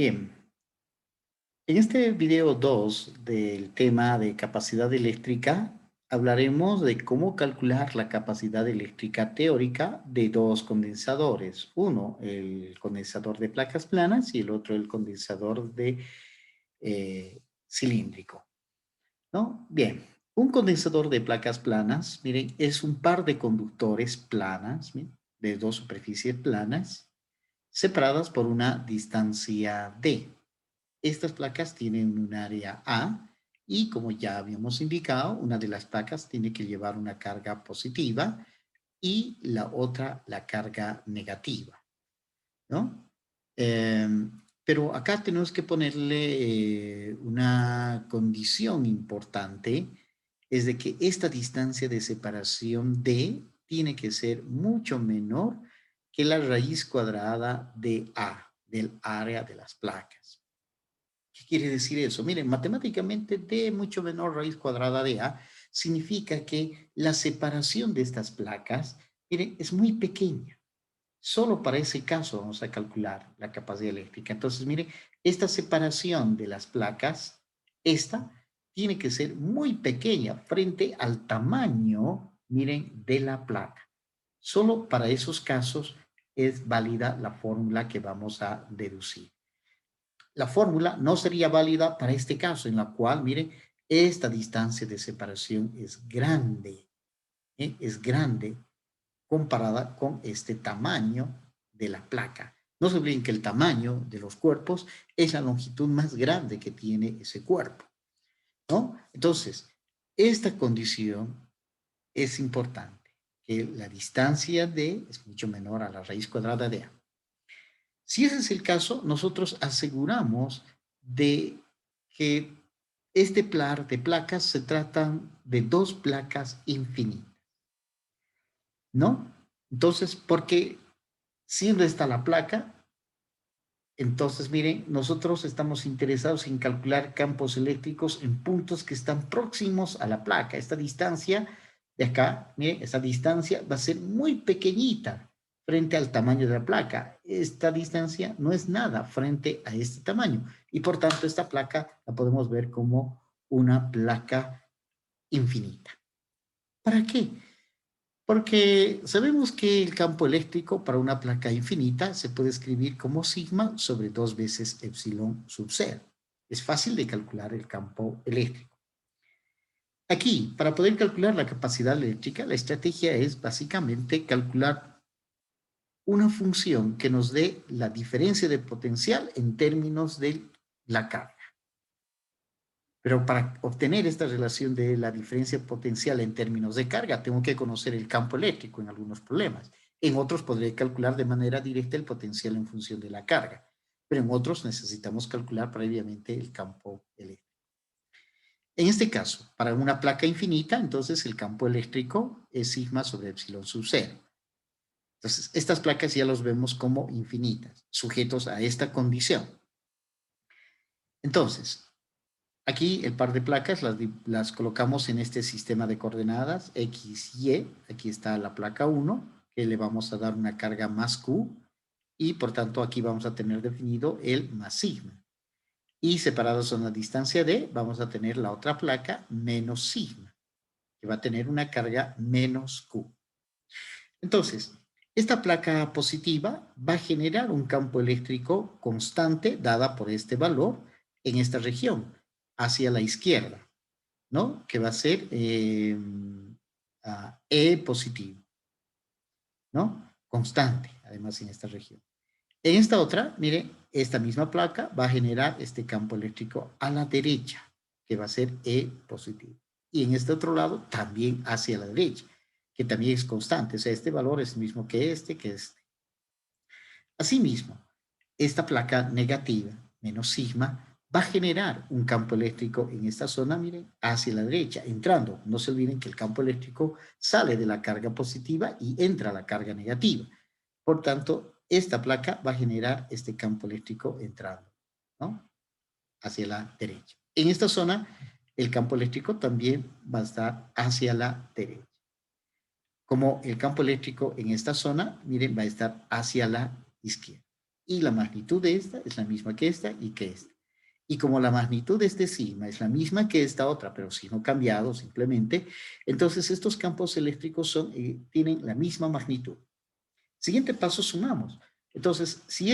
Bien, en este video 2 del tema de capacidad eléctrica, hablaremos de cómo calcular la capacidad eléctrica teórica de dos condensadores. Uno, el condensador de placas planas y el otro, el condensador de cilíndrico, ¿no? Bien, un condensador de placas planas, miren, es un par de conductores planas, miren, de dos superficies planas, separadas por una distancia d. Estas placas tienen un área A y, como ya habíamos indicado, una de las placas tiene que llevar una carga positiva y la otra la carga negativa, ¿no? Pero acá tenemos que ponerle una condición importante, es de que esta distancia de separación D tiene que ser mucho menor que la raíz cuadrada de A, del área de las placas. ¿Qué quiere decir eso? Miren, matemáticamente D mucho menor raíz cuadrada de A significa que la separación de estas placas, miren, es muy pequeña. Solo para ese caso vamos a calcular la capacidad eléctrica. Entonces, miren, esta separación de las placas, esta tiene que ser muy pequeña frente al tamaño, miren, de la placa. Solo para esos casos es válida la fórmula que vamos a deducir. La fórmula no sería válida para este caso, en la cual, miren, esta distancia de separación es grande, es grande comparada con este tamaño de la placa. No se olviden que el tamaño de los cuerpos es la longitud más grande que tiene ese cuerpo, ¿no? Entonces, esta condición es importante, que la distancia de es mucho menor a la raíz cuadrada de A. Si ese es el caso, nosotros aseguramos de que este par de placas se tratan de dos placas infinitas, ¿no? Entonces, porque siendo esta la placa, entonces miren, nosotros estamos interesados en calcular campos eléctricos en puntos que están próximos a la placa. Esta distancia de acá, miren, esta distancia va a ser muy pequeñita frente al tamaño de la placa. Esta distancia no es nada frente a este tamaño y por tanto esta placa la podemos ver como una placa infinita. ¿Para qué? Porque sabemos que el campo eléctrico para una placa infinita se puede escribir como sigma sobre 2 veces epsilon sub 0. Es fácil de calcular el campo eléctrico. Aquí, para poder calcular la capacidad eléctrica, la estrategia es básicamente calcular una función que nos dé la diferencia de potencial en términos de la carga. Pero para obtener esta relación de la diferencia potencial en términos de carga, tengo que conocer el campo eléctrico en algunos problemas. En otros podré calcular de manera directa el potencial en función de la carga, pero en otros necesitamos calcular previamente el campo eléctrico. En este caso, para una placa infinita, entonces el campo eléctrico es sigma sobre epsilon sub 0. Entonces, estas placas ya los vemos como infinitas, sujetos a esta condición. Entonces, aquí el par de placas las colocamos en este sistema de coordenadas X, Y. Aquí está la placa 1, que le vamos a dar una carga más Q. Y por tanto aquí vamos a tener definido el más sigma. Y separados en la distancia D, vamos a tener la otra placa menos sigma, que va a tener una carga menos Q. Entonces, esta placa positiva va a generar un campo eléctrico constante dada por este valor en esta región, hacia la izquierda, ¿no? Que va a ser E positivo, ¿no? Constante, además en esta región. En esta otra, mire, esta misma placa va a generar este campo eléctrico a la derecha, que va a ser E positivo. Y en este otro lado, también hacia la derecha, que también es constante. O sea, este valor es el mismo que este, que este. Asimismo, esta placa negativa, menos sigma, va a generar un campo eléctrico en esta zona, miren, hacia la derecha, entrando. No se olviden que el campo eléctrico sale de la carga positiva y entra a la carga negativa. Por tanto, esta placa va a generar este campo eléctrico entrando, ¿no? Hacia la derecha. En esta zona, el campo eléctrico también va a estar hacia la derecha. Como el campo eléctrico en esta zona, miren, va a estar hacia la izquierda. Y la magnitud de esta es la misma que esta y que esta. Y como la magnitud de este sigma es la misma que esta otra, pero si no cambiado simplemente, entonces estos campos eléctricos tienen la misma magnitud. Siguiente paso, sumamos. Entonces, si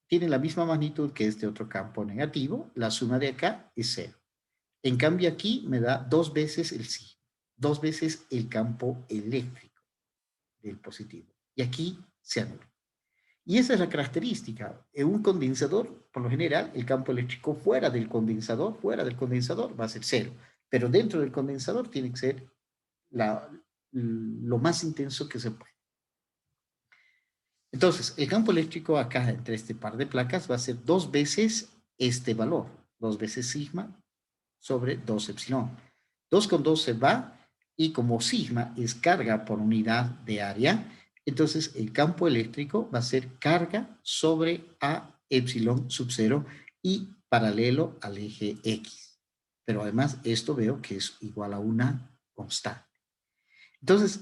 tiene la misma magnitud que este otro campo negativo, la suma de acá es 0. En cambio aquí me da 2 veces el sigma, 2 veces el campo eléctrico del positivo. Y aquí se anula. Y esa es la característica. En un condensador, por lo general, el campo eléctrico fuera del condensador va a ser 0. Pero dentro del condensador tiene que ser lo más intenso que se puede. Entonces, el campo eléctrico acá entre este par de placas va a ser 2 veces este valor, 2 veces sigma sobre 2 epsilon. 2 con 2 se va y como sigma es carga por unidad de área, entonces el campo eléctrico va a ser carga sobre A epsilon sub 0 y paralelo al eje X. Pero además esto veo que es igual a una constante. Entonces,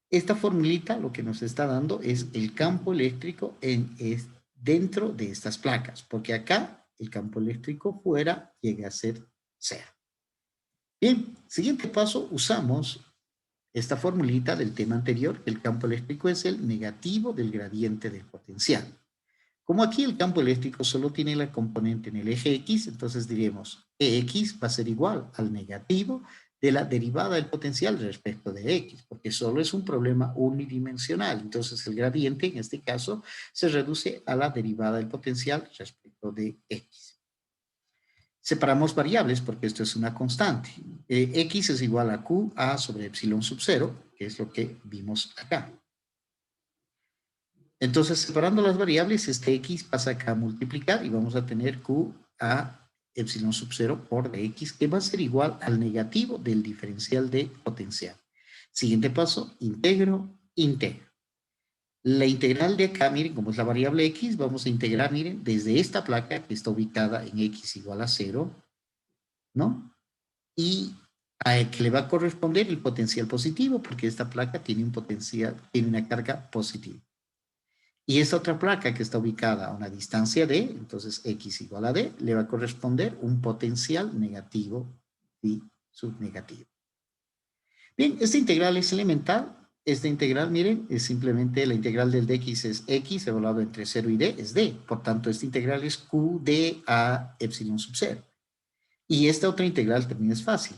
esta formulita lo que nos está dando es el campo eléctrico dentro de estas placas, porque acá el campo eléctrico fuera llega a ser 0. Bien, siguiente paso, usamos esta formulita del tema anterior, el campo eléctrico es el negativo del gradiente del potencial. Como aquí el campo eléctrico solo tiene la componente en el eje X, entonces diremos que X va a ser igual al negativo de la derivada del potencial respecto de X, porque solo es un problema unidimensional. Entonces el gradiente, en este caso, se reduce a la derivada del potencial respecto de X. Separamos variables porque esto es una constante. X es igual a QA sobre epsilon sub 0, que es lo que vimos acá. Entonces, separando las variables, este X pasa acá a multiplicar y vamos a tener QA epsilon sub 0 por dx, que va a ser igual al negativo del diferencial de potencial. Siguiente paso, integro. La integral de acá, miren, como es la variable x, vamos a integrar, miren, desde esta placa que está ubicada en x igual a 0, ¿no? Y a que le va a corresponder el potencial positivo, porque esta placa tiene un potencial, tiene una carga positiva. Y esta otra placa que está ubicada a una distancia d, entonces x igual a d, le va a corresponder un potencial negativo y subnegativo. Bien, esta integral es elemental. Esta integral, miren, es simplemente la integral del dx es x evaluado entre 0 y d, es d. Por tanto, esta integral es q d a epsilon sub 0. Y esta otra integral también es fácil.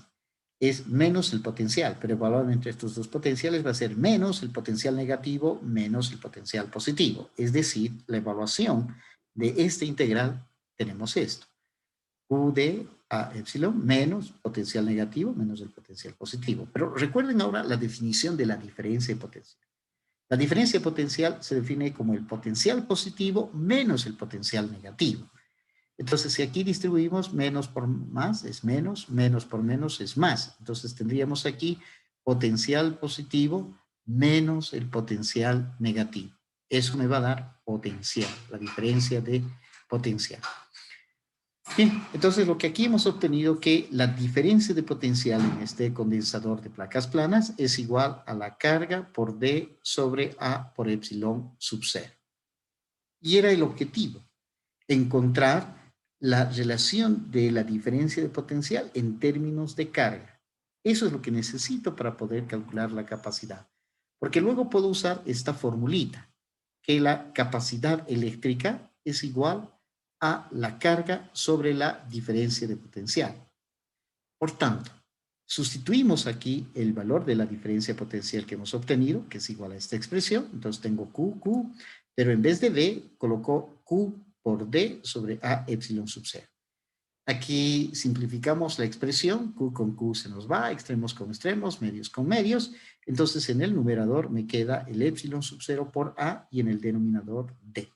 Es menos el potencial, pero evaluado entre estos dos potenciales va a ser menos el potencial negativo menos el potencial positivo. Es decir, la evaluación de esta integral tenemos esto. Q de a epsilon menos potencial negativo menos el potencial positivo. Pero recuerden ahora la definición de la diferencia de potencial. La diferencia de potencial se define como el potencial positivo menos el potencial negativo. Entonces, si aquí distribuimos menos por más es menos, menos por menos es más. Entonces, tendríamos aquí potencial positivo menos el potencial negativo. Eso me va a dar potencial, la diferencia de potencial. Bien, entonces lo que aquí hemos obtenido que la diferencia de potencial en este condensador de placas planas es igual a la carga por D sobre A por epsilon sub 0. Y era el objetivo, encontrar la relación de la diferencia de potencial en términos de carga. Eso es lo que necesito para poder calcular la capacidad. Porque luego puedo usar esta formulita, que la capacidad eléctrica es igual a la carga sobre la diferencia de potencial. Por tanto, sustituimos aquí el valor de la diferencia potencial que hemos obtenido, que es igual a esta expresión. Entonces tengo Q, pero en vez de D, coloco Q por D sobre A epsilon sub 0. Aquí simplificamos la expresión, Q con Q se nos va, extremos con extremos, medios con medios. Entonces en el numerador me queda el epsilon sub 0 por A y en el denominador D,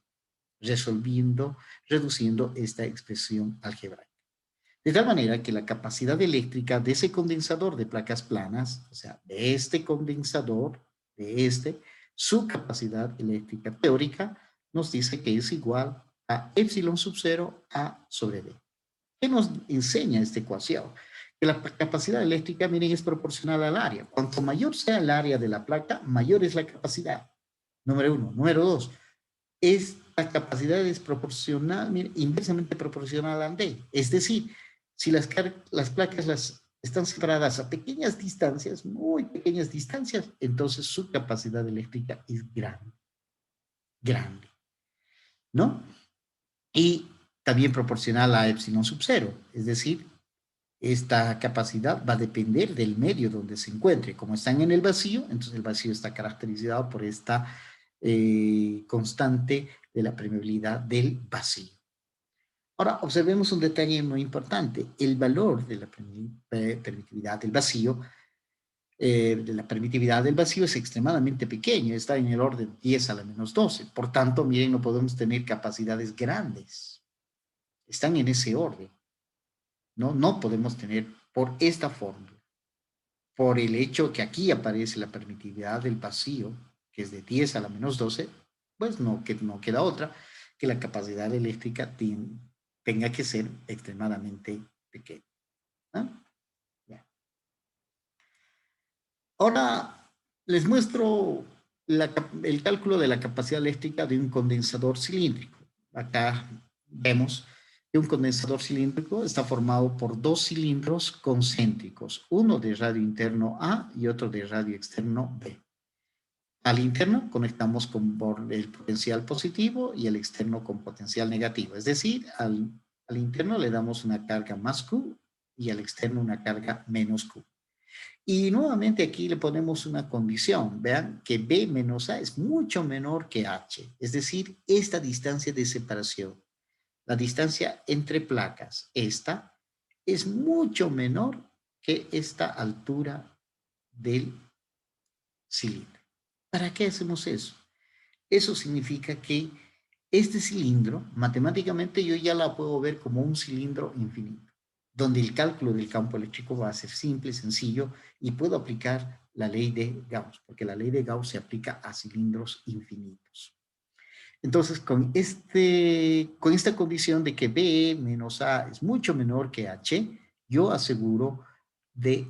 reduciendo esta expresión algebraica. De tal manera que la capacidad eléctrica de ese condensador de placas planas, o sea, de este condensador, su capacidad eléctrica teórica nos dice que es igual a epsilon sub 0 A sobre D. ¿Qué nos enseña esta ecuación? Que la capacidad eléctrica, miren, es proporcional al área. Cuanto mayor sea el área de la placa, mayor es la capacidad. Número 1. Número 2. Es la capacidad es proporcional, mire, inversamente proporcional a D. Es decir, si las placas están separadas a pequeñas distancias, muy pequeñas distancias, entonces su capacidad eléctrica es grande, grande, ¿no? Y también proporcional a epsilon sub cero, es decir, esta capacidad va a depender del medio donde se encuentre. Como están en el vacío, entonces el vacío está caracterizado por esta constante de la permeabilidad del vacío. Ahora, observemos un detalle muy importante. El valor de la permitividad del vacío, es extremadamente pequeño, está en el orden 10 a la menos 12. Por tanto, miren, no podemos tener capacidades grandes. Están en ese orden. No podemos tener por esta fórmula. Por el hecho que aquí aparece la permitividad del vacío, que es de 10 a la menos 12, pues no queda otra que la capacidad eléctrica tenga que ser extremadamente pequeña, ¿no? Ahora les muestro el cálculo de la capacidad eléctrica de un condensador cilíndrico. Acá vemos que un condensador cilíndrico está formado por dos cilindros concéntricos, uno de radio interno A y otro de radio externo B. Al interno conectamos con el potencial positivo y el externo con potencial negativo. Es decir, al interno le damos una carga más Q y al externo una carga menos Q. Y nuevamente aquí le ponemos una condición. Vean que B menos A es mucho menor que H. Es decir, esta distancia de separación, la distancia entre placas, esta es mucho menor que esta altura del cilindro. ¿Para qué hacemos eso? Eso significa que este cilindro, matemáticamente yo ya la puedo ver como un cilindro infinito, donde el cálculo del campo eléctrico va a ser simple, sencillo, y puedo aplicar la ley de Gauss, porque la ley de Gauss se aplica a cilindros infinitos. Entonces, con esta condición de que B menos A es mucho menor que H, yo aseguro de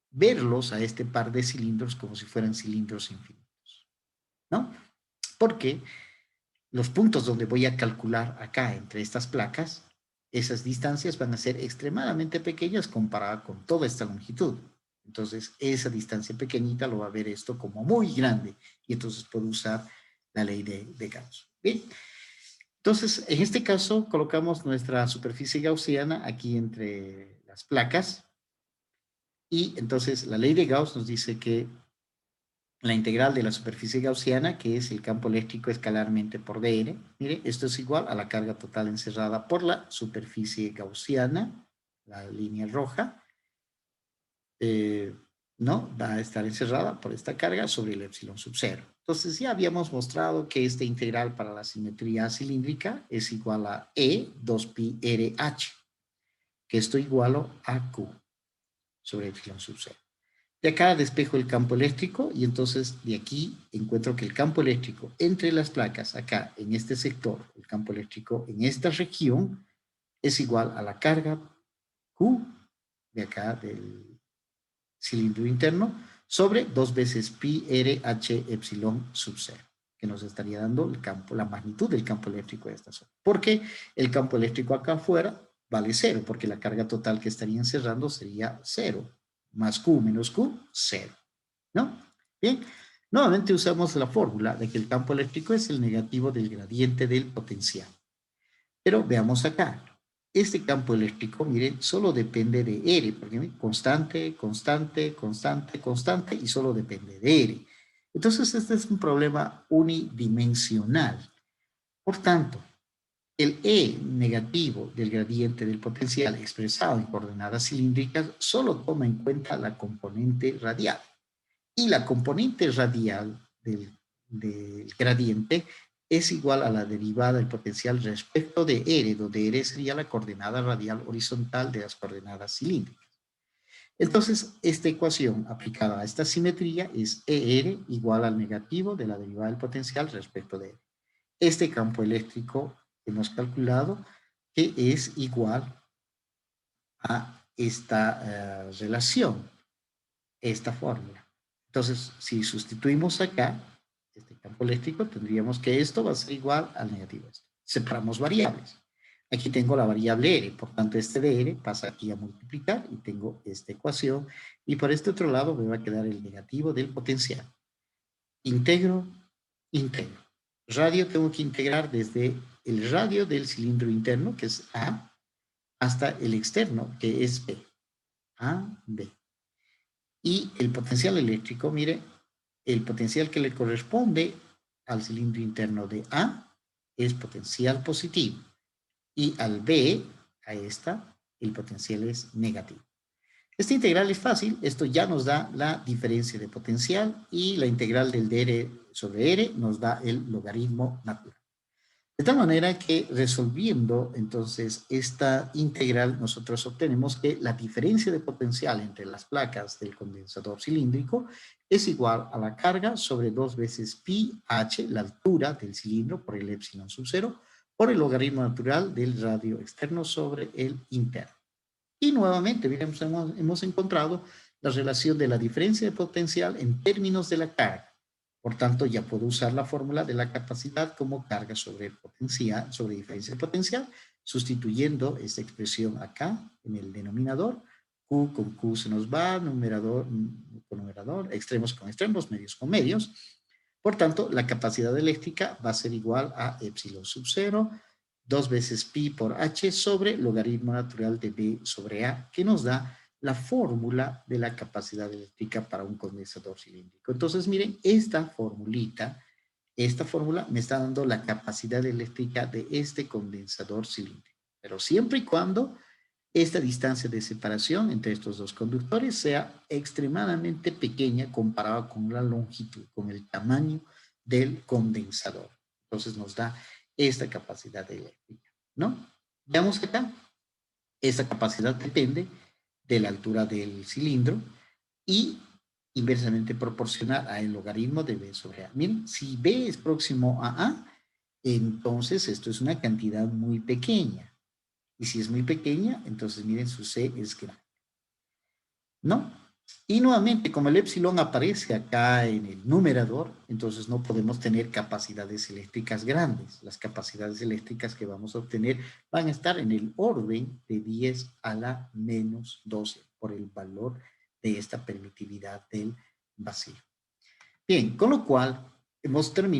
verlos a este par de cilindros como si fueran cilindros infinitos, ¿no? Porque los puntos donde voy a calcular acá entre estas placas, esas distancias van a ser extremadamente pequeñas comparada con toda esta longitud. Entonces, esa distancia pequeñita lo va a ver esto como muy grande y entonces puedo usar la ley de Gauss. Bien. Entonces, en este caso, colocamos nuestra superficie gaussiana aquí entre las placas y entonces la ley de Gauss nos dice que la integral de la superficie gaussiana, que es el campo eléctrico escalarmente por dr. Mire, esto es igual a la carga total encerrada por la superficie gaussiana, la línea roja, ¿no? Va a estar encerrada por esta carga sobre el epsilon sub cero. Entonces ya habíamos mostrado que esta integral para la simetría cilíndrica es igual a E 2pi RH, que esto igualo a Q sobre epsilon sub cero. De acá despejo el campo eléctrico y entonces de aquí encuentro que el campo eléctrico entre las placas, acá en este sector, el campo eléctrico en esta región, es igual a la carga Q de acá del cilindro interno sobre 2 veces pi r h epsilon sub 0, que nos estaría dando el campo, la magnitud del campo eléctrico de esta zona. Porque el campo eléctrico acá afuera vale 0, porque la carga total que estaría encerrando sería 0. Más Q menos Q, 0. ¿No? Bien, nuevamente usamos la fórmula de que el campo eléctrico es el negativo del gradiente del potencial. Pero veamos acá. Este campo eléctrico, miren, solo depende de R, porque miren, constante, constante, constante, constante, y solo depende de R. Entonces, este es un problema unidimensional. Por tanto, el E negativo del gradiente del potencial expresado en coordenadas cilíndricas solo toma en cuenta la componente radial. Y la componente radial del gradiente es igual a la derivada del potencial respecto de R, donde R sería la coordenada radial horizontal de las coordenadas cilíndricas. Entonces, esta ecuación aplicada a esta simetría es ER igual al negativo de la derivada del potencial respecto de R. Este campo eléctrico hemos calculado que es igual a esta relación, esta fórmula. Entonces, si sustituimos acá, este campo eléctrico, tendríamos que esto va a ser igual al negativo. Esto. Separamos variables. Aquí tengo la variable R, por tanto este de R pasa aquí a multiplicar y tengo esta ecuación. Y por este otro lado me va a quedar el negativo del potencial. Integro, integro. Radio tengo que integrar desde el radio del cilindro interno, que es A, hasta el externo, que es B. A, B. Y el potencial eléctrico, mire, el potencial que le corresponde al cilindro interno de A es potencial positivo. Y al B, a esta, el potencial es negativo. Esta integral es fácil, esto ya nos da la diferencia de potencial y la integral del dr sobre r nos da el logaritmo natural. De tal manera que resolviendo entonces esta integral nosotros obtenemos que la diferencia de potencial entre las placas del condensador cilíndrico es igual a la carga sobre 2 veces pi h, la altura del cilindro por el epsilon sub 0, por el logaritmo natural del radio externo sobre el interno. Y nuevamente, hemos encontrado la relación de la diferencia de potencial en términos de la carga. Por tanto, ya puedo usar la fórmula de la capacidad como carga sobre potencial, sobre diferencia de potencial, sustituyendo esta expresión acá en el denominador. Q con Q se nos va, numerador con numerador, extremos con extremos, medios con medios. Por tanto, la capacidad eléctrica va a ser igual a epsilon sub 0, 2 veces pi por h sobre logaritmo natural de b sobre a, que nos da la fórmula de la capacidad eléctrica para un condensador cilíndrico. Entonces, miren, esta formulita, esta fórmula me está dando la capacidad eléctrica de este condensador cilíndrico. Pero siempre y cuando esta distancia de separación entre estos dos conductores sea extremadamente pequeña comparada con la longitud, con el tamaño del condensador. Entonces nos da esta capacidad eléctrica, ¿no? Veamos acá. Esta capacidad depende de la altura del cilindro y inversamente proporcional al logaritmo de B sobre A. Miren, si B es próximo a A, entonces esto es una cantidad muy pequeña. Y si es muy pequeña, entonces miren, su C es grande. ¿No? Y nuevamente, como el epsilon aparece acá en el numerador, entonces no podemos tener capacidades eléctricas grandes. Las capacidades eléctricas que vamos a obtener van a estar en el orden de 10 a la menos 12 por el valor de esta permitividad del vacío. Bien, con lo cual hemos terminado.